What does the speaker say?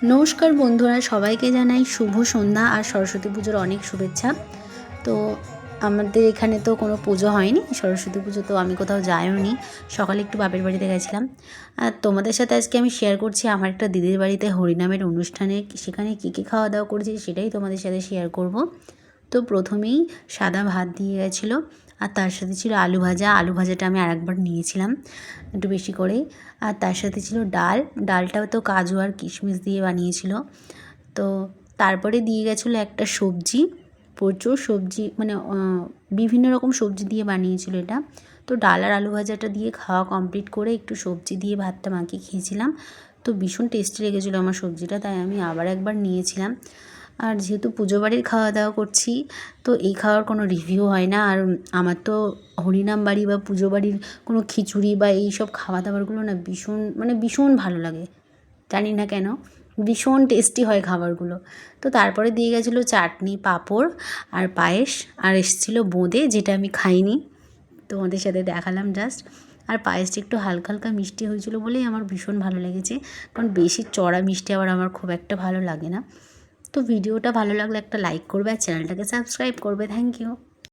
নমস্কার বন্ধুরা, সবাইকে জানাই শুভ সন্ধ্যা আর সরস্বতী পুজোর অনেক শুভেচ্ছা। তো আমাদের এখানে তো কোনো পুজো হয়নি, সরস্বতী পুজো, তো আমি কোথাও যাইওনি। সকালে একটু বাপের বাড়িতে গেছিলাম। আর তোমাদের সাথে আজকে আমি শেয়ার করছি আমার একটা দিদির বাড়িতে হরিনামের অনুষ্ঠানে সেখানে কী খাওয়া দাওয়া করেছি সেটাই তোমাদের সাথে শেয়ার করব। তো প্রথমেই সাদা ভাত দিয়ে গেছিলো, আর তার সাথে ছিল আলু ভাজা। আলু ভাজাটা আমি আরেকবার নিয়েছিলাম একটু বেশি করেই। আর তার সাথে ছিল ডাল। ডালটাও তো কাজু আর কিশমিশ দিয়ে বানিয়েছিল। তো তারপরে দিয়ে গেছিলো একটা সবজি, প্রচুর সবজি, মানে বিভিন্ন রকম সবজি দিয়ে বানিয়েছিল এটা। তো ডাল আর আলু ভাজাটা দিয়ে খাওয়া কমপ্লিট করে একটু সবজি দিয়ে ভাতটা মাখিয়ে খেয়েছিলাম। তো ভীষণ টেস্টি লেগেছিলো আমার সবজিটা, তাই আমি আবার একবার নিয়েছিলাম। আর যেহেতু পুজো বাড়ির খাওয়া দাওয়া করছি, তো এই খাওয়ার কোনো রিভিউ হয় না। আর আমার তো হরিনাম বাড়ি বা পুজো বাড়ির কোনো খিচুড়ি বা এই সব খাওয়া দাওয়ারগুলো না ভীষণ ভালো লাগে, জানি না কেন, ভীষণ টেস্টি হয় খাবারগুলো। তো তারপরে দিয়ে গেছিলো চাটনি, পাঁপড় আর পায়েস, আর এসেছিলো বোঁদে, যেটা আমি খাইনি, তোমাদের সাথে দেখালাম জাস্ট। আর পায়েসটা একটু হালকা হালকা মিষ্টি হয়েছিল বলেই আমার ভীষণ ভালো লেগেছে, কারণ বেশি চড়া মিষ্টি আবার আমার খুব একটা ভালো লাগে না। তো ভিডিওটা ভালো লাগলে একটা লাইক করবে আর চ্যানেলটাকে সাবস্ক্রাইব করবে। Thank you.